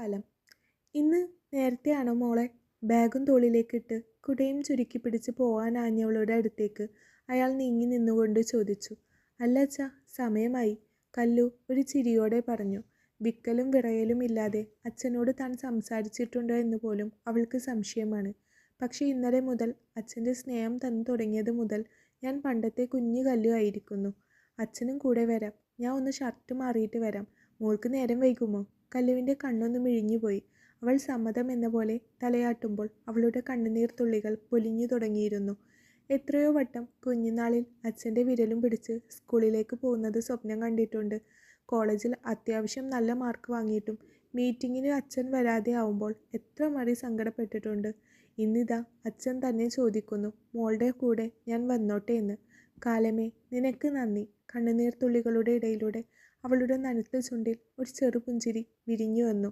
കാലം. ഇന്ന് നേരത്തെയാണോ മോളെ? ബാഗും തോളിലേക്കിട്ട് കുടയും ചുരുക്കി പിടിച്ച് പോകാനാഞ്ഞവളുടെ അടുത്തേക്ക് അയാൾ നീങ്ങി നിന്നുകൊണ്ട് ചോദിച്ചു. അല്ല അച്ഛാ, സമയമായി. കല്ലു ഒരു ചിരിയോടെ പറഞ്ഞു. വിക്കലും വിറയലും ഇല്ലാതെ അച്ഛനോട് താൻ സംസാരിച്ചിട്ടുണ്ടോ എന്ന് പോലും അവൾക്ക് സംശയമാണ്. പക്ഷെ ഇന്നലെ മുതൽ, അച്ഛൻ്റെ സ്നേഹം തന്നു തുടങ്ങിയത് മുതൽ ഞാൻ പണ്ടത്തെ കുഞ്ഞു കല്ലു ആയിരിക്കുന്നു. അച്ഛനും കൂടെ വരാം. ഞാൻ ഒന്ന് ഷർട്ട് മാറിയിട്ട് വരാം. മോൾക്ക് നേരം വൈകുമോ? കല്ലുവിൻ്റെ കണ്ണൊന്ന് മിഴിഞ്ഞുപോയി. അവൾ സമ്മതം എന്ന പോലെ തലയാട്ടുമ്പോൾ അവളുടെ കണ്ണുനീർ തുള്ളികൾ പൊലിഞ്ഞു തുടങ്ങിയിരുന്നു. എത്രയോ വട്ടം കുഞ്ഞുനാളിൽ അച്ഛൻ്റെ വിരലും പിടിച്ച് സ്കൂളിലേക്ക് പോകുന്നത് സ്വപ്നം കണ്ടിട്ടുണ്ട്. കോളേജിൽ അത്യാവശ്യം നല്ല മാർക്ക് വാങ്ങിയിട്ടും മീറ്റിങ്ങിന് അച്ഛൻ വരാതെ ആവുമ്പോൾ എത്ര മറി സങ്കടപ്പെട്ടിട്ടുണ്ട്. ഇന്നിതാ അച്ഛൻ തന്നെ ചോദിക്കുന്നു, മോളുടെ കൂടെ ഞാൻ വന്നോട്ടെ എന്ന്. കാലമേ, നിനക്ക് നന്ദി. കണ്ണുനീർ തുള്ളികളുടെ ഇടയിലൂടെ അവളുടെ നനുത്ത ചുണ്ടിൽ ഒരു ചെറുപുഞ്ചിരി വിരിഞ്ഞു വന്നു.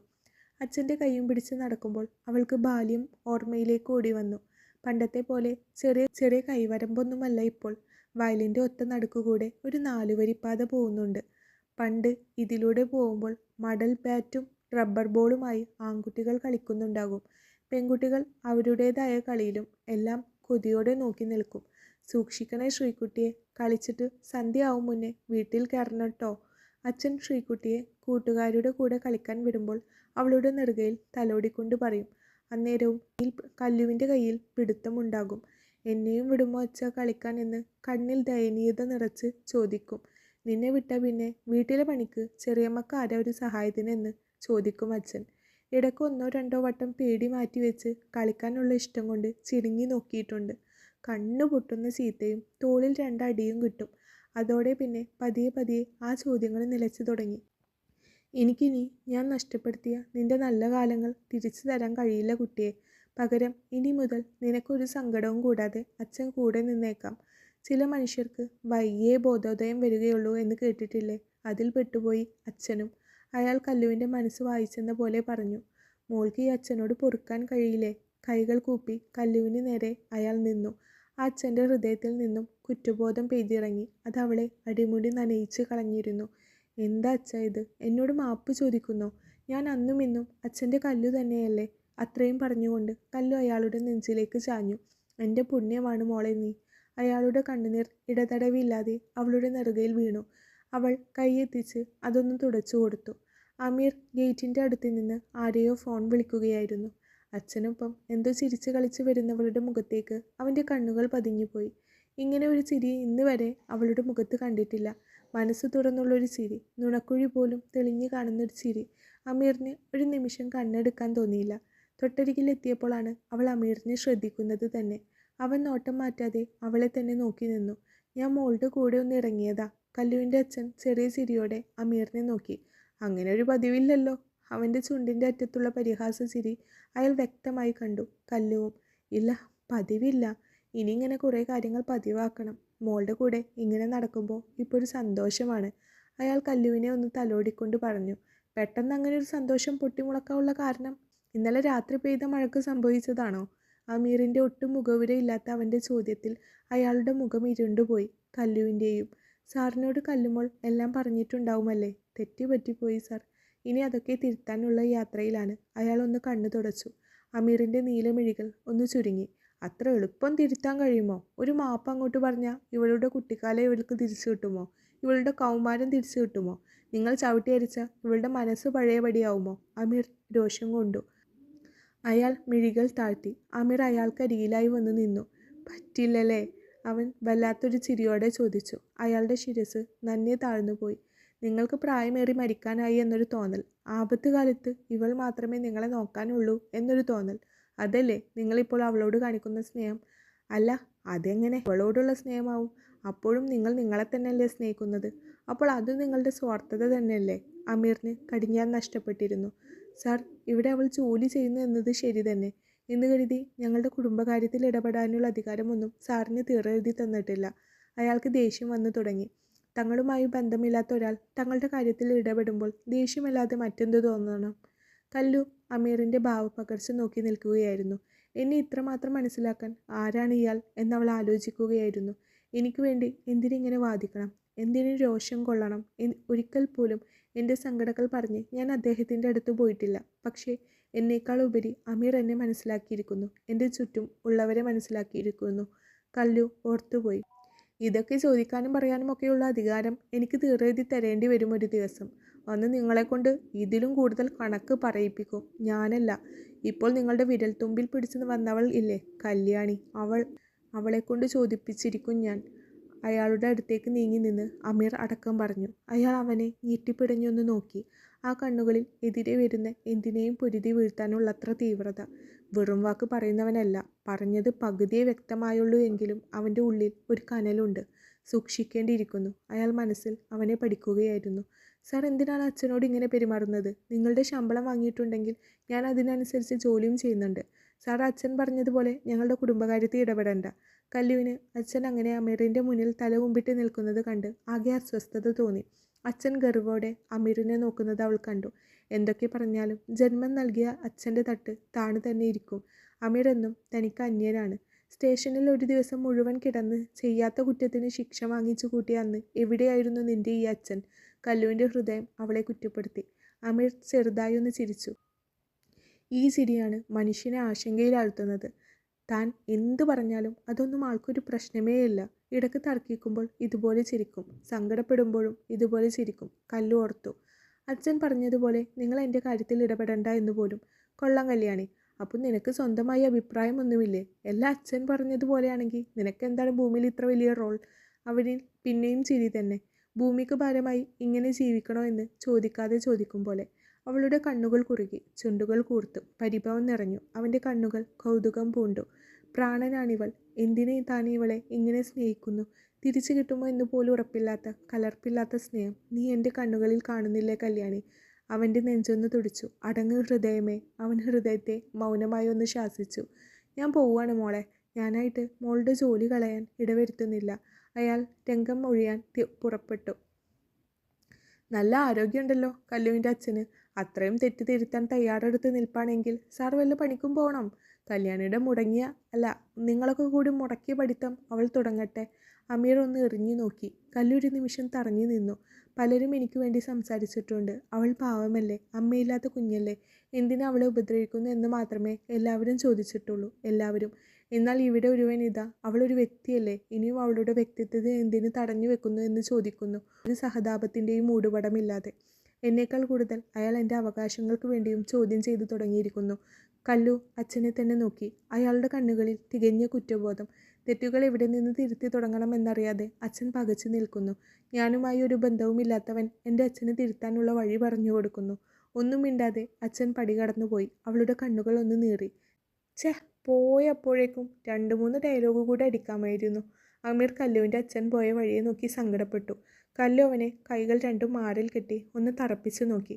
അച്ഛൻ്റെ കൈയും പിടിച്ച് നടക്കുമ്പോൾ അവൾക്ക് ബാല്യം ഓർമ്മയിലേക്ക് ഓടി വന്നു. പണ്ടത്തെ പോലെ ചെറിയ ചെറിയ കൈവരമ്പൊന്നുമല്ല ഇപ്പോൾ. വയലിൻ്റെ ഒത്ത നടുക്കുകൂടെ ഒരു 4 വരിപ്പാത പോകുന്നുണ്ട്. പണ്ട് ഇതിലൂടെ പോകുമ്പോൾ മടൽ ബാറ്റും റബ്ബർ ബോളുമായി ആൺകുട്ടികൾ കളിക്കുന്നുണ്ടാകും. പെൺകുട്ടികൾ അവരുടേതായ കളിയിലും എല്ലാം കൊതിയോടെ നോക്കി നിൽക്കും. സൂക്ഷിക്കണേ ശ്രീക്കുട്ടിയെ, കളിച്ചിട്ട് സന്ധ്യ ആവും മുന്നേ വീട്ടിൽ കയറണം ട്ടോ. അച്ഛൻ ശ്രീക്കുട്ടിയെ കൂട്ടുകാരുടെ കൂടെ കളിക്കാൻ വിടുമ്പോൾ അവളുടെ നെറുകയിൽ തലോടിക്കൊണ്ട് പറയും. അന്നേരവും കല്ലുവിൻ്റെ കയ്യിൽ പിടുത്തമുണ്ടാകും. എന്നെയും വിടുമോ അച്ഛ കളിക്കാൻ എന്ന് കണ്ണിൽ ദയനീയത നിറച്ച് ചോദിക്കും. നിന്നെ വിട്ട പിന്നെ വീട്ടിലെ പണിക്ക് ചെറിയമ്മക്ക് ആരാ ഒരു സഹായത്തിനെന്ന് ചോദിക്കും അച്ഛൻ. ഇടയ്ക്ക് 1-2 വട്ടം പേടി മാറ്റിവെച്ച് കളിക്കാനുള്ള ഇഷ്ടം കൊണ്ട് ചിരിങ്ങി നോക്കിയിട്ടുണ്ട്. കണ്ണു പൊട്ടുന്ന ചീത്തയും തോളിൽ 2 അടിയും കിട്ടും. അതോടെ പിന്നെ പതിയെ പതിയെ ആ ചോദ്യങ്ങൾ നിലച്ചു തുടങ്ങി. എനിക്കിനി ഞാൻ നഷ്ടപ്പെടുത്തിയ നിന്റെ നല്ല കാലങ്ങൾ തിരിച്ചു തരാൻ കഴിയില്ല കുട്ടിയെ. പകരം ഇനി മുതൽ നിനക്കൊരു സങ്കടവും കൂടാതെ അച്ഛൻ കൂടെ നിന്നേക്കാം. ചില മനുഷ്യർക്ക് വയ്യേ ബോധോദയം വരികയുള്ളൂ എന്ന് കേട്ടിട്ടില്ലേ? അതിൽ പെട്ടുപോയി അച്ഛനും. അയാൾ കല്ലുവിൻ്റെ മനസ്സ് വായിച്ചെന്ന പോലെ പറഞ്ഞു. മോൾക്ക് ഈ അച്ഛനോട് പൊറുക്കാൻ കഴിയില്ലേ? കൈകൾ കൂപ്പി കല്ലുവിന് നേരെ അയാൾ നിന്നു. ആ അച്ഛൻ്റെ ഹൃദയത്തിൽ നിന്നും കുറ്റബോധം പെയ്തിറങ്ങി. അത് അവളെ അടിമുടി നനയിച്ച് കളഞ്ഞിരുന്നു. എന്താ അച്ഛാ ഇത്? എന്നോട് മാപ്പ് ചോദിക്കുന്നോ? ഞാൻ അന്നും ഇന്നും അച്ഛൻ്റെ കല്ലു തന്നെയല്ലേ? അത്രയും പറഞ്ഞുകൊണ്ട് കല്ലു അയാളുടെ നെഞ്ചിലേക്ക് ചാഞ്ഞു. എൻ്റെ പുണ്യമാണ് മോളെ നീ. അയാളുടെ കണ്ണുനീർ ഇടതടവില്ലാതെ അവളുടെ നെറുകയിൽ വീണു. അവൾ കൈയെത്തിച്ച് അതൊന്ന് തുടച്ചു കൊടുത്തു. അമീർ ഗേറ്റിൻ്റെ അടുത്ത് നിന്ന് ആരെയോ ഫോൺ വിളിക്കുകയായിരുന്നു. അച്ഛനൊപ്പം എന്തോ ചിരിച്ച് കളിച്ച് വരുന്നവളുടെ മുഖത്തേക്ക് അവൻ്റെ കണ്ണുകൾ പതിഞ്ഞുപോയി. ഇങ്ങനെ ഒരു ചിരി ഇന്ന് വരെ അവളുടെ മുഖത്ത് കണ്ടിട്ടില്ല. മനസ്സ് തുറന്നുള്ളൊരു ചിരി, നുണക്കുഴി പോലും തെളിഞ്ഞു കാണുന്നൊരു ചിരി. അമീറിന് ഒരു നിമിഷം കണ്ണെടുക്കാൻ തോന്നിയില്ല. തൊട്ടരികിലെത്തിയപ്പോഴാണ് അവൾ അമീറിനെ ശ്രദ്ധിക്കുന്നത് തന്നെ. അവൻ നോട്ടം മാറ്റാതെ അവളെ തന്നെ നോക്കി നിന്നു. ഞാൻ മോളുടെ കൂടെ ഒന്ന് ഇറങ്ങിയതാ. കല്ലുവിൻ്റെ അച്ഛൻ ചെറിയ ചിരിയോടെ അമീറിനെ നോക്കി. അങ്ങനെ ഒരു പതിവില്ലല്ലോ. അവൻ്റെ ചുണ്ടിൻ്റെ അറ്റത്തുള്ള പരിഹാസ ചിരി അയാൾ വ്യക്തമായി കണ്ടു. കല്ലുവും, ഇല്ല, പതിവില്ല. ഇനി ഇങ്ങനെ കുറേ കാര്യങ്ങൾ പതിവാക്കണം. മോളുടെ കൂടെ ഇങ്ങനെ നടക്കുമ്പോൾ ഇപ്പോൾ ഒരു സന്തോഷമാണ്. അയാൾ കല്ലുവിനെ ഒന്ന് തലോടിക്കൊണ്ട് പറഞ്ഞു. പെട്ടെന്ന് അങ്ങനെ ഒരു സന്തോഷം പൊട്ടിമുളക്കാനുള്ള കാരണം ഇന്നലെ രാത്രി പെയ്ത മഴക്ക് സംഭവിച്ചതാണോ? അമീറിൻ്റെ ഒട്ടും മുഖവുരയില്ലാത്ത അവൻ്റെ ചോദ്യത്തിൽ അയാളുടെ മുഖം ഇരുണ്ടുപോയി. കല്ലുവിൻ്റെയും. സാറിനോട് കല്ലുമോൾ എല്ലാം പറഞ്ഞിട്ടുണ്ടാവുമല്ലേ? തെറ്റുപറ്റിപ്പോയി സാർ. ഇനി അതൊക്കെ തിരുത്താനുള്ള യാത്രയിലാണ്. അയാൾ ഒന്ന് കണ്ണു തുടച്ചു. അമീറിൻ്റെ നീലമിഴികൾ ഒന്ന് ചുരുങ്ങി. അത്ര എളുപ്പം തിരുത്താൻ കഴിയുമോ? ഒരു മാപ്പ് അങ്ങോട്ട് പറഞ്ഞാൽ ഇവളുടെ കുട്ടിക്കാലം ഇവൾക്ക് തിരിച്ചു കിട്ടുമോ? ഇവളുടെ കൗമാരം തിരിച്ചു കിട്ടുമോ? നിങ്ങൾ ചവിട്ടിയരിച്ച ഇവളുടെ മനസ്സ് പഴയപടിയാവുമോ? അമീർ രോഷം കൊണ്ടു. അയാൾ മിഴികൾ താഴ്ത്തി. അമീർ അയാൾക്കരികിലായി വന്ന് നിന്നു. പറ്റില്ലല്ലേ? അവൻ വല്ലാത്തൊരു ചിരിയോടെ ചോദിച്ചു. അയാളുടെ ശിരസ് നന്നെ താഴ്ന്നുപോയി. നിങ്ങൾക്ക് പ്രായമേറി മരിക്കാനായി എന്നൊരു തോന്നൽ. ആപത്ത് കാലത്ത് ഇവൾ മാത്രമേ നിങ്ങളെ നോക്കാനുള്ളൂ എന്നൊരു തോന്നൽ. അതല്ലേ നിങ്ങളിപ്പോൾ അവളോട് കാണിക്കുന്ന സ്നേഹം? അല്ല, അതെങ്ങനെ അവളോടുള്ള സ്നേഹമാവും? അപ്പോഴും നിങ്ങൾ നിങ്ങളെ തന്നെയല്ലേ സ്നേഹിക്കുന്നത്? അപ്പോൾ അത് നിങ്ങളുടെ സ്വാർത്ഥത തന്നെയല്ലേ? അമീറിന് കടിഞ്ഞാൻ നഷ്ടപ്പെട്ടിരുന്നു. സാർ, ഇവിടെ അവൾ ജോലി ചെയ്യുന്നു എന്നത് ശരി തന്നെ. എന്ന് കരുതി ഞങ്ങളുടെ കുടുംബകാര്യത്തിൽ ഇടപെടാനുള്ള അധികാരമൊന്നും സാറിന് തീരെഴുതി തന്നിട്ടില്ല. അയാൾക്ക് ദേഷ്യം വന്നു തുടങ്ങി. തങ്ങളുമായി ബന്ധമില്ലാത്ത ഒരാൾ തങ്ങളുടെ കാര്യത്തിൽ ഇടപെടുമ്പോൾ ദേഷ്യമല്ലാതെ മറ്റെന്ത് തോന്നണം? കല്ലു അമീറിൻ്റെ ഭാവപകർച്ച നോക്കി നിൽക്കുകയായിരുന്നു. എന്നെ ഇത്രമാത്രം മനസ്സിലാക്കാൻ ആരാണ് ഇയാൾ എന്നവൾ ആലോചിക്കുകയായിരുന്നു. എനിക്ക് വേണ്ടി എന്തിനിങ്ങനെ വാദിക്കണം? എന്തിനു രോഷം കൊള്ളണം? ഒരിക്കൽ പോലും എൻ്റെ സങ്കടങ്ങൾ പറഞ്ഞ് ഞാൻ അദ്ദേഹത്തിൻ്റെ അടുത്ത് പോയിട്ടില്ല. പക്ഷേ എന്നേക്കാൾ ഉപരി അമീർ എന്നെ മനസ്സിലാക്കിയിരിക്കുന്നു. എൻ്റെ ചുറ്റും ഉള്ളവരെ മനസ്സിലാക്കിയിരിക്കുന്നു. കല്ലു ഓർത്തുപോയി. ഇതൊക്കെ ചോദിക്കാനും പറയാനും ഒക്കെയുള്ള അധികാരം എനിക്ക് തീറെഴുതി തരേണ്ടി വരും ഒരു ദിവസം. അന്ന് നിങ്ങളെക്കൊണ്ട് ഇതിലും കൂടുതൽ കണക്ക് പറയിപ്പിക്കും. ഞാനല്ല. ഇപ്പോൾ നിങ്ങളുടെ വിരൽത്തുമ്പിൽ പിടിച്ച് വന്നവൾ ഇല്ലേ, കല്യാണി, അവളെക്കൊണ്ട് ചോദിപ്പിച്ചിരിക്കും ഞാൻ. അയാളുടെ അടുത്തേക്ക് നീങ്ങി നിന്ന് അമീർ അടക്കം പറഞ്ഞു. അയാൾ അവനെ ഞെട്ടിപ്പിടഞ്ഞൊന്ന് നോക്കി. ആ കണ്ണുകളിൽ എതിരെ വരുന്ന എന്തിനേയും പൊരുതി വീഴ്ത്താനുള്ളത്ര തീവ്രത. വെറും വാക്ക് പറയുന്നവനല്ല. പറഞ്ഞത് പകുതിയെ വ്യക്തമായുള്ളൂ എങ്കിലും അവൻ്റെ ഉള്ളിൽ ഒരു കനലുണ്ട്. സൂക്ഷിക്കേണ്ടിയിരിക്കുന്നു. അയാൾ മനസ്സിൽ അവനെ പഠിക്കുകയായിരുന്നു. സാർ എന്തിനാണ് അച്ഛനോട് ഇങ്ങനെ പെരുമാറുന്നത്? നിങ്ങളുടെ ശമ്പളം വാങ്ങിയിട്ടുണ്ടെങ്കിൽ ഞാൻ അതിനനുസരിച്ച് ജോലിയും ചെയ്യുന്നുണ്ട്. സാർ അച്ഛൻ പറഞ്ഞതുപോലെ ഞങ്ങളുടെ കുടുംബകാര്യത്തിൽ ഇടപെടേണ്ട. കല്ലുവിന് അച്ഛൻ അങ്ങനെ അമീറിൻ്റെ മുന്നിൽ തല കുമ്പിട്ട് നിൽക്കുന്നത് കണ്ട് ആകെ അസ്വസ്ഥത തോന്നി. അച്ഛൻ ഗർവോടെ അമീറിനെ നോക്കുന്നത് അവൾ കണ്ടു. എന്തൊക്കെ പറഞ്ഞാലും ജന്മം നൽകിയ അച്ഛൻ്റെ തട്ട് താണു തന്നെ ഇരിക്കും. അമീർ എന്നും തനിക്ക് അന്യനാണ്. സ്റ്റേഷനിൽ ഒരു ദിവസം മുഴുവൻ കിടന്ന് ചെയ്യാത്ത കുറ്റത്തിന് ശിക്ഷ വാങ്ങിച്ചു കൂട്ടിയ അന്ന് എവിടെയായിരുന്നു നിന്റെ ഈ അച്ഛൻ? കല്ലുവിൻ്റെ ഹൃദയം അവളെ കുറ്റപ്പെടുത്തി. അമീർ ചെറുതായി ഒന്ന് ചിരിച്ചു. ഈ ചിരിയാണ് മനുഷ്യനെ ആശങ്കയിലാഴ്ത്തുന്നത്. താൻ എന്തു പറഞ്ഞാലും അതൊന്നും ആൾക്കൊരു പ്രശ്നമേയില്ല. ഇടയ്ക്ക് തർക്കിക്കുമ്പോൾ ഇതുപോലെ ചിരിക്കും, സങ്കടപ്പെടുമ്പോഴും ഇതുപോലെ ചിരിക്കും. കല്ലു ഓർത്തു. അച്ഛൻ പറഞ്ഞതുപോലെ നിങ്ങൾ എൻ്റെ കാര്യത്തിൽ ഇടപെടണ്ട എന്ന് പോലും. കൊള്ളാം കല്യാണി. അപ്പം നിനക്ക് സ്വന്തമായി അഭിപ്രായമൊന്നുമില്ലേ? എല്ലാം അച്ഛൻ പറഞ്ഞതുപോലെയാണെങ്കിൽ നിനക്കെന്താണ് ഭൂമിയിൽ ഇത്ര വലിയ റോൾ? അവനിൽ പിന്നെയും ചിരി തന്നെ. ഭൂമിക്ക് ഭാരമായി ഇങ്ങനെ ജീവിക്കണോ എന്ന് ചോദിക്കാതെ ചോദിക്കും പോലെ. അവളുടെ കണ്ണുകൾ കുറുകി, ചുണ്ടുകൾ കൂർത്തു, പരിഭവം നിറഞ്ഞു. അവൻ്റെ കണ്ണുകൾ കൗതുകം പൂണ്ടു. പ്രാണനാണിവൾ. എന്തിനെ താൻ ഇവളെ ഇങ്ങനെ സ്നേഹിക്കുന്നു? തിരിച്ചു കിട്ടുമോ എന്ന് പോലും ഉറപ്പില്ലാത്ത, കലർപ്പില്ലാത്ത സ്നേഹം നീ എൻ്റെ കണ്ണുകളിൽ കാണുന്നില്ലേ കല്യാണി? അവൻ്റെ നെഞ്ചൊന്ന് തുടിച്ചു. അടങ്ങ് ഹൃദയമേ. അവൻ ഹൃദയത്തെ മൗനമായി ഒന്ന് ശാസിച്ചു. ഞാൻ പോവുകയാണ് മോളെ. ഞാനായിട്ട് മോളുടെ ജോലി കളയാൻ ഇടവരുത്തുന്നില്ല. അയാൾ രംഗം ഒഴിയാൻ പുറപ്പെട്ടു. നല്ല ആരോഗ്യമുണ്ടല്ലോ കല്ലുവിൻ്റെ അച്ഛന്. അത്രയും തെറ്റ് തിരുത്താൻ തയ്യാറെടുത്ത് നിൽപ്പാണെങ്കിൽ സാർ വല്ല പണിക്കും പോകണം. കല്യാണിയുടെ മുടങ്ങിയ നിങ്ങളൊക്കെ കൂടി മുടക്കിയ പഠിത്തം അവൾ തുടങ്ങട്ടെ. അമീർ ഒന്ന് എറിഞ്ഞു നോക്കി. കല്ലൊരു നിമിഷം തറഞ്ഞു നിന്നു. പലരും എനിക്ക് വേണ്ടി സംസാരിച്ചിട്ടുണ്ട്. അവൾ പാവമല്ലേ, അമ്മയില്ലാത്ത കുഞ്ഞല്ലേ, എന്തിനാ അവളെ ഉപദ്രവിക്കുന്നു എന്ന് മാത്രമേ എല്ലാവരും ചോദിച്ചിട്ടുള്ളൂ. എല്ലാവരും. എന്നാൽ ഇവിടെ ഒരുവൻ ഇതാ, അവളൊരു വ്യക്തിയല്ലേ, ഇനിയും അവളുടെ വ്യക്തിത്വത്തെ എന്തിനു തടഞ്ഞു വെക്കുന്നു എന്ന് ചോദിക്കുന്നു, ഒരു സഹതാപത്തിൻ്റെയും മൂടുപടമില്ലാതെ. എന്നേക്കാൾ കൂടുതൽ അയാൾ എൻ്റെ അവകാശങ്ങൾക്ക് വേണ്ടിയും ചോദ്യം ചെയ്തു തുടങ്ങിയിരിക്കുന്നു. കല്ലു അച്ഛനെ തന്നെ നോക്കി. അയാളുടെ കണ്ണുകളിൽ തികഞ്ഞ കുറ്റബോധം. തെറ്റുകൾ എവിടെ നിന്ന് തിരുത്തി തുടങ്ങണമെന്നറിയാതെ അച്ഛൻ പകച്ചു നിൽക്കുന്നു. ഞാനുമായി ഒരു ബന്ധവുമില്ലാത്തവൻ എൻ്റെ അച്ഛന് തിരുത്താനുള്ള വഴി പറഞ്ഞു കൊടുക്കുന്നു. ഒന്നും മിണ്ടാതെ അച്ഛൻ പടി കടന്നുപോയി. അവളുടെ കണ്ണുകൾ ഒന്ന് നീറി. പോയപ്പോഴേക്കും 2-3 ഡയലോഗ് കൂടെ അടിക്കാമായിരുന്നു. അമീർ കല്ലുവിൻ്റെ അച്ഛൻ പോയ വഴിയെ നോക്കി സങ്കടപ്പെട്ടു. കല്ലു അവനെ കൈകൾ രണ്ടും മാറിൽ കെട്ടി ഒന്ന് തറപ്പിച്ചു നോക്കി.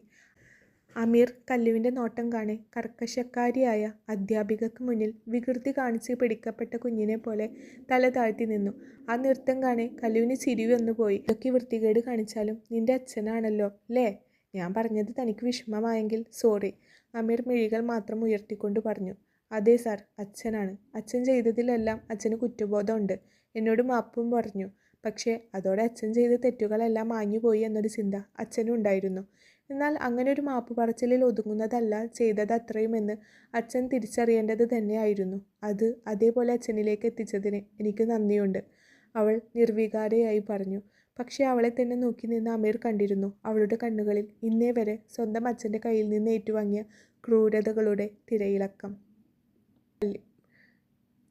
അമീർ കല്ലുവിൻ്റെ നോട്ടം കാണെ കർക്കശക്കാരിയായ അധ്യാപികക്ക് മുന്നിൽ വികൃതി കാണിച്ച് പിടിക്കപ്പെട്ട കുഞ്ഞിനെ പോലെ തല താഴ്ത്തി നിന്നു. ആ നൃത്തം കാണെ കല്ലുവിന് ചിരി വന്നുപോയി. ഇതൊക്കെ വൃത്തികേട് കാണിച്ചാലും നിന്റെ അച്ഛനാണല്ലോ അല്ലേ? ഞാൻ പറഞ്ഞത് തനിക്ക് വിഷമമായെങ്കിൽ സോറി. അമീർ മിഴികൾ മാത്രം ഉയർത്തിക്കൊണ്ട് പറഞ്ഞു. അതെ സാർ, അച്ഛനാണ്. അച്ഛൻ ചെയ്തതിലെല്ലാം അച്ഛന് കുറ്റബോധമുണ്ട്. എന്നോട് മാപ്പും പറഞ്ഞു. പക്ഷേ അതോടെ അച്ഛൻ ചെയ്ത തെറ്റുകളെല്ലാം മാഞ്ഞുപോയി എന്നൊരു ചിന്ത അച്ഛനും ഉണ്ടായിരുന്നു. എന്നാൽ അങ്ങനെ ഒരു മാപ്പ് പറച്ചിലിൽ ഒതുങ്ങുന്നതല്ല ചെയ്തത് അത്രയുമെന്ന് അച്ഛൻ തിരിച്ചറിയേണ്ടത് തന്നെയായിരുന്നു. അത് അതേപോലെ അച്ഛനിലേക്ക് എത്തിച്ചതിന് എനിക്ക് നന്ദിയുണ്ട്, അവൾ നിർവികാരയായി പറഞ്ഞു. പക്ഷേ അവളെ തന്നെ നോക്കി നിന്ന് അമീർ കണ്ടിരുന്നു അവളുടെ കണ്ണുകളിൽ ഇന്നേ വരെ സ്വന്തം അച്ഛൻ്റെ കയ്യിൽ നിന്ന് ഏറ്റുവാങ്ങിയ ക്രൂരതകളുടെ തിരയിളക്കം.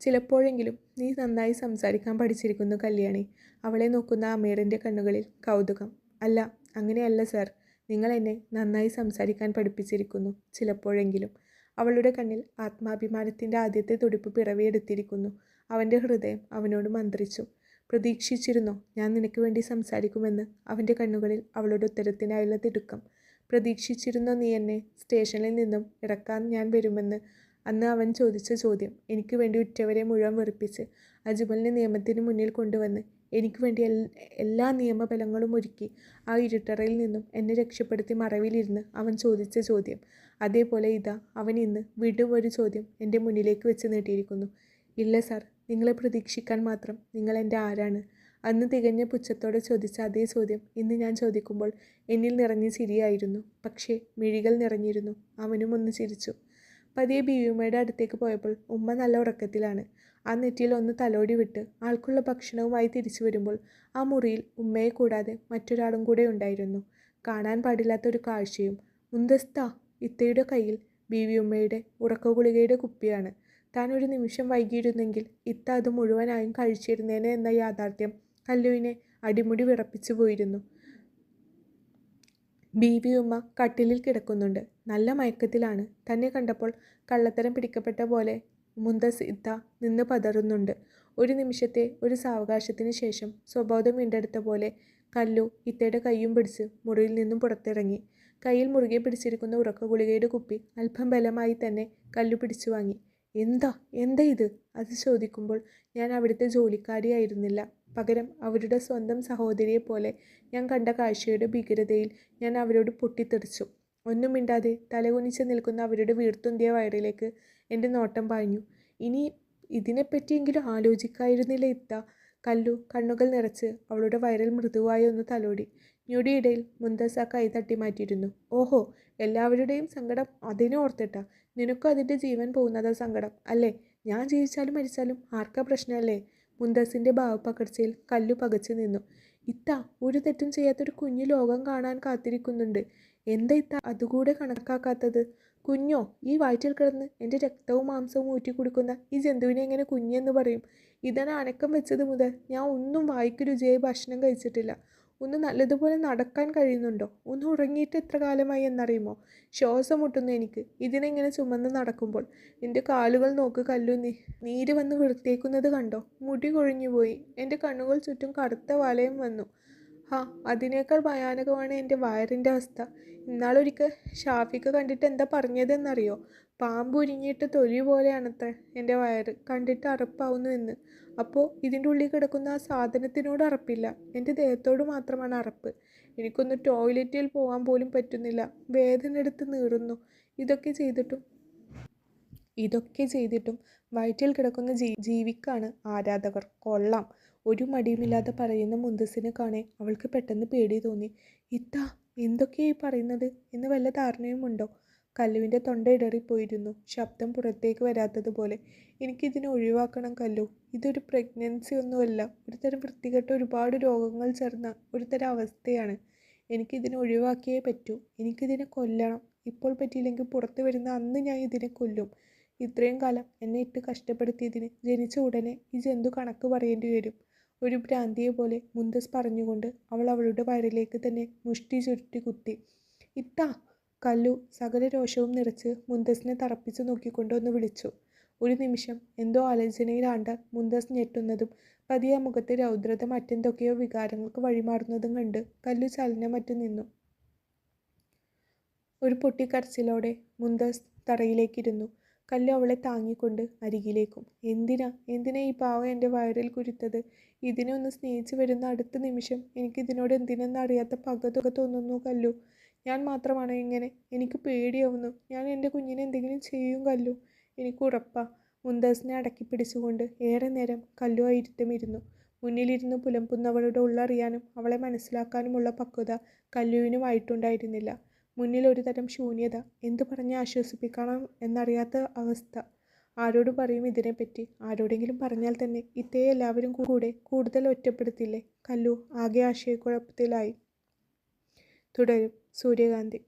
ചിലപ്പോഴെങ്കിലും നീ നന്നായി സംസാരിക്കാൻ പഠിച്ചിരിക്കുന്നു കല്യാണി. അവളെ നോക്കുന്ന അമീറിൻ്റെ കണ്ണുകളിൽ കൗതുകം. അല്ല, അങ്ങനെയല്ല സാർ, നിങ്ങൾ എന്നെ നന്നായി സംസാരിക്കാൻ പഠിപ്പിച്ചിരിക്കുന്നു ചിലപ്പോഴെങ്കിലും. അവളുടെ കണ്ണിൽ ആത്മാഭിമാനത്തിൻ്റെ ആദ്യത്തെ തുടിപ്പ് പിറവിയെടുത്തിരിക്കുന്നു. അവൻ്റെ ഹൃദയം അവനോട് മന്ത്രിച്ചു. പ്രതീക്ഷിച്ചിരുന്നോ ഞാൻ നിനക്ക് വേണ്ടി സംസാരിക്കുമെന്ന്? അവൻ്റെ കണ്ണുകളിൽ അവളുടെ ഉത്തരത്തിനായുള്ള തിടുക്കം. പ്രതീക്ഷിച്ചിരുന്നോ നീ എന്നെ സ്റ്റേഷനിൽ നിന്നും ഇറക്കാൻ ഞാൻ വരുമെന്ന്? അന്ന് അവൻ ചോദിച്ച ചോദ്യം. എനിക്ക് വേണ്ടി ഉറ്റവരെ മുഴുവൻ വെറുപ്പിച്ച് അജ്മലിനെ നിയമത്തിന് മുന്നിൽ കൊണ്ടുവന്ന് എനിക്ക് വേണ്ടി എല്ലാ നിയമബലങ്ങളും ഒരുക്കി ആ ഇരുട്ടറയിൽ നിന്നും എന്നെ രക്ഷപ്പെടുത്തി മറവിലിരുന്ന് അവൻ ചോദിച്ച ചോദ്യം. അതേപോലെ ഇതാ അവൻ ഇന്ന് വീണ്ടും ഒരു ചോദ്യം എൻ്റെ മുന്നിലേക്ക് വെച്ച് നീട്ടിയിരിക്കുന്നു. ഇല്ല സാർ, നിങ്ങളെ പ്രതീക്ഷിക്കാൻ മാത്രം നിങ്ങൾ എൻ്റെ ആരാണ്? അന്ന് തികഞ്ഞ പുച്ഛത്തോടെ ചോദിച്ച അതേ ചോദ്യം ഇന്ന് ഞാൻ ചോദിക്കുമ്പോൾ എന്നിൽ നിറഞ്ഞ ചിരിയായിരുന്നു. പക്ഷേ മിഴികൾ നിറഞ്ഞിരുന്നു. അവനും ഒന്ന് ചിരിച്ചു. പതിയെ ബീവിയമ്മയുടെ അടുത്തേക്ക് പോയപ്പോൾ ഉമ്മ നല്ല ഉറക്കത്തിലാണ്. ആ നെറ്റിയിൽ ഒന്ന് തലോടി വിട്ട് ആൾക്കുള്ള ഭക്ഷണവുമായി തിരിച്ചു വരുമ്പോൾ ആ മുറിയിൽ ഉമ്മയെ കൂടാതെ മറ്റൊരാളും കൂടെ ഉണ്ടായിരുന്നു. കാണാൻ പാടില്ലാത്തൊരു കാഴ്ചയും. മുന്തസ്ത! ഇത്തയുടെ കയ്യിൽ ബീവിയമ്മയുടെ ഉറക്കഗുളികയുടെ കുപ്പിയാണ്. താൻ ഒരു നിമിഷം വൈകിയിരുന്നെങ്കിൽ ഇത്ത അത് മുഴുവനായും കഴിച്ചിരുന്നേനെ എന്ന യാഥാർത്ഥ്യം കല്ലുവിനെ അടിമുടി വിറപ്പിച്ചു പോയിരുന്നു. ബീവിയുമ്മ കട്ടിലിൽ കിടക്കുന്നുണ്ട്. നല്ല മയക്കത്തിലാണ്. തന്നെ കണ്ടപ്പോൾ കള്ളത്തരം പിടിക്കപ്പെട്ട പോലെ മുന്തസ് ഇത്ത നിന്ന് പതറുന്നുണ്ട്. ഒരു നിമിഷത്തെ ഒരു സാവകാശത്തിന് ശേഷം സ്വബോധം വീണ്ടെടുത്ത പോലെ കല്ലു ഇത്തയുടെ കൈയും പിടിച്ച് മുറിയിൽ നിന്നും പുറത്തിറങ്ങി. കയ്യിൽ മുറുകെ പിടിച്ചിരിക്കുന്ന ഉറക്കഗുളികയുടെ കുപ്പി അല്പം ബലമായി തന്നെ കല്ലു പിടിച്ചു വാങ്ങി. എന്താ എന്താ ഇത്? അത് ചോദിക്കുമ്പോൾ ഞാൻ അവിടുത്തെ ജോലിക്കാരിയായിരുന്നില്ല. പകരം അവരുടെ സ്വന്തം സഹോദരിയെ പോലെ ഞാൻ കണ്ട കാഴ്ചയുടെ ഭീകരതയിൽ ഞാൻ അവരോട് പൊട്ടിത്തെറിച്ചു. ഒന്നും മിണ്ടാതെ തലകുനിച്ച് നിൽക്കുന്ന അവരുടെ വീർത്തുന്തിയ വയറിലേക്ക് എൻ്റെ നോട്ടം പാഞ്ഞു. ഇനി ഇതിനെപ്പറ്റിയെങ്കിലും ആലോചിക്കായിരുന്നില്ല ഇത്ത. കല്ലു കണ്ണുകൾ നിറച്ച് അവളുടെ വയറിൽ മൃദുവായി ഒന്ന് തലോടി. ഞൊടിയിടയിൽ മുന്തസ് ആ കൈ തട്ടി മാറ്റിയിരുന്നു. ഓഹോ, എല്ലാവരുടെയും സങ്കടം അതിനെ ഓർത്തിട്ടാ. നിനക്കും അതിൻ്റെ ജീവൻ പോകുന്നതാ സങ്കടം അല്ലേ? ഞാൻ ജീവിച്ചാലും മരിച്ചാലും ആർക്കാ പ്രശ്നമല്ലേ? മുന്തസിൻ്റെ ഭാവപ്പകർച്ചയിൽ കല്ലു പകച്ചു നിന്നു. ഇത്ത ഒരു തെറ്റും ചെയ്യാത്തൊരു കുഞ്ഞു ലോകം കാണാൻ കാത്തിരിക്കുന്നുണ്ട്. എന്താ ഇത്ത അതുകൂടെ കണക്കാക്കാത്തത്? കുഞ്ഞോ? ഈ വയറ്റിൽ കിടന്ന് എൻ്റെ രക്തവും മാംസവും ഊറ്റി കുടിക്കുന്ന ഈ ജന്തുവിനെ എങ്ങനെ കുഞ്ഞെന്ന് പറയും? ഇതിനെ അനക്കം വെച്ചത് മുതൽ ഞാൻ ഒന്നും വായിക്ക് രുചിയായി ഭക്ഷണം കഴിച്ചിട്ടില്ല. ഒന്ന് നല്ലതുപോലെ നടക്കാൻ കഴിയുന്നുണ്ടോ? ഒന്ന് ഉറങ്ങിയിട്ട് എത്ര കാലമായി എന്നറിയുമോ? ശ്വാസം മുട്ടുന്നു എനിക്ക് ഇതിനെങ്ങനെ ചുമന്ന് നടക്കുമ്പോൾ. എൻ്റെ കാലുകൾ നോക്ക് കല്ലു. നീര് വന്ന് വൃത്തിയേക്കുന്നത് കണ്ടോ? മുടി കൊഴിഞ്ഞുപോയി. എൻ്റെ കണ്ണുകൾ ചുറ്റും കറുത്ത വലയം വന്നു. അതിനേക്കാൾ ഭയാനകമാണ് എൻ്റെ വയറിൻ്റെ അവസ്ഥ. ഇന്നാളൊരിക്കൽ ഷാഫിക്ക് കണ്ടിട്ട് എന്താ പറഞ്ഞതെന്നറിയോ? പാമ്പ് ഉരിഞ്ഞിട്ട് തൊലി പോലെയാണത്രേ എൻ്റെ വയറ്. കണ്ടിട്ട് അറപ്പാവുന്നു എന്ന്. അപ്പോൾ ഇതിൻ്റെ ഉള്ളിൽ കിടക്കുന്ന ആ സാധനത്തിനോട് അറപ്പില്ല. എൻ്റെ ദേഹത്തോട് മാത്രമാണ് അറപ്പ്. എനിക്കൊന്ന് ടോയ്ലറ്റിൽ പോകാൻ പോലും പറ്റുന്നില്ല. വേദന എടുത്ത് നീറുന്നു. ഇതൊക്കെ ചെയ്തിട്ടും വയറ്റിൽ കിടക്കുന്ന ജീവിക്കാണ് ആരാധകർ. കൊള്ളാം. ഒരു മടിയുമില്ലാതെ പറയുന്ന മുന്തസിനെ കാണെ അവൾക്ക് പെട്ടെന്ന് പേടി തോന്നി. ഇത്ത എന്തൊക്കെയായി പറയുന്നത് എന്ന് വല്ല ധാരണയുമുണ്ടോ? കല്ലുവിൻ്റെ തൊണ്ട ഇടറിപ്പോയിരുന്നു. ശബ്ദം പുറത്തേക്ക് വരാത്തതുപോലെ. എനിക്കിതിനെ ഒഴിവാക്കണം കല്ലു. ഇതൊരു പ്രഗ്നൻസി ഒന്നുമല്ല. ഒരു തരം വൃത്തികെട്ട ഒരുപാട് രോഗങ്ങൾ ചേർന്ന ഒരു തരം അവസ്ഥയാണ്. എനിക്കിതിനെ ഒഴിവാക്കിയേ പറ്റൂ. എനിക്കിതിനെ കൊല്ലണം. ഇപ്പോൾ പറ്റിയില്ലെങ്കിൽ പുറത്ത് വരുന്ന അന്ന് ഞാൻ ഇതിനെ കൊല്ലും. ഇത്രയും കാലം എന്നെ ഇട്ട് കഷ്ടപ്പെടുത്തിയതിന് ജനിച്ച ഉടനെ ഈ ജന്തു കണക്ക് പറയേണ്ടി വരും. ഒരു ഭ്രാന്തിയെ പോലെ മുന്തസ് പറഞ്ഞുകൊണ്ട് അവൾ അവളുടെ വയറിലേക്ക് തന്നെ മുഷ്ടി ചുരുട്ടി കുത്തി. ഇത്താ! കല്ലു സകല രോഷവും നിറച്ച് മുന്തസിനെ തറപ്പിച്ചു നോക്കിക്കൊണ്ട് ഒന്ന് വിളിച്ചു. ഒരു നിമിഷം എന്തോ ആലോചനയിലാണ്ട മുന്തസ് ഞെട്ടുന്നതും പതിയെ മുഖത്തെ രൗദ്രത മറ്റെന്തൊക്കെയോ വികാരങ്ങൾക്ക് വഴിമാറുന്നതും കണ്ട് കല്ലു ചലനമറ്റ് നിന്നു. ഒരു പൊട്ടിക്കരച്ചിലോടെ മുന്തസ് തറയിലേക്കിരുന്നു. കല്ലു അവളെ താങ്ങിക്കൊണ്ട് അരികിലേക്കും. എന്തിനാ ഈ പാവം എൻ്റെ വയറിൽ കുരുത്തത്? ഇതിനെ ഒന്ന് സ്നേഹിച്ച് വരുന്ന അടുത്ത നിമിഷം എനിക്കിതിനോട് എന്തിനെന്ന് അറിയാത്ത പകതുക തോന്നുന്നു കല്ലു. ഞാൻ മാത്രമാണോ ഇങ്ങനെ? എനിക്ക് പേടിയാവുന്നു. ഞാൻ എൻ്റെ കുഞ്ഞിനെ എന്തെങ്കിലും ചെയ്യും കല്ലു. എനിക്ക് ഉറപ്പാ. മുന്തസിനെ അടക്കി പിടിച്ചുകൊണ്ട് ഏറെ നേരം കല്ലു ആ ഇരുത്തമിരുന്നു. മുന്നിലിരുന്ന് പുലമ്പുന്നവളുടെ ഉള്ളറിയാനും അവളെ മനസ്സിലാക്കാനുമുള്ള പക്വത കല്ലുവിനുമായിട്ടുണ്ടായിരുന്നില്ല. മുന്നിൽ ഒരു തരം ശൂന്യത. എന്തു പറഞ്ഞ് ആശ്വസിപ്പിക്കണം എന്നറിയാത്ത അവസ്ഥ. ആരോട് പറയും ഇതിനെപ്പറ്റി? ആരോടെങ്കിലും പറഞ്ഞാൽ തന്നെ ഇത്തയെ എല്ലാവരും കൂടെ കൂടുതൽ ഒറ്റപ്പെടുത്തില്ലേ? കല്ലു ആകെ ആശയക്കുഴപ്പത്തിലായി. തുടരും. സൂര്യകാന്തി.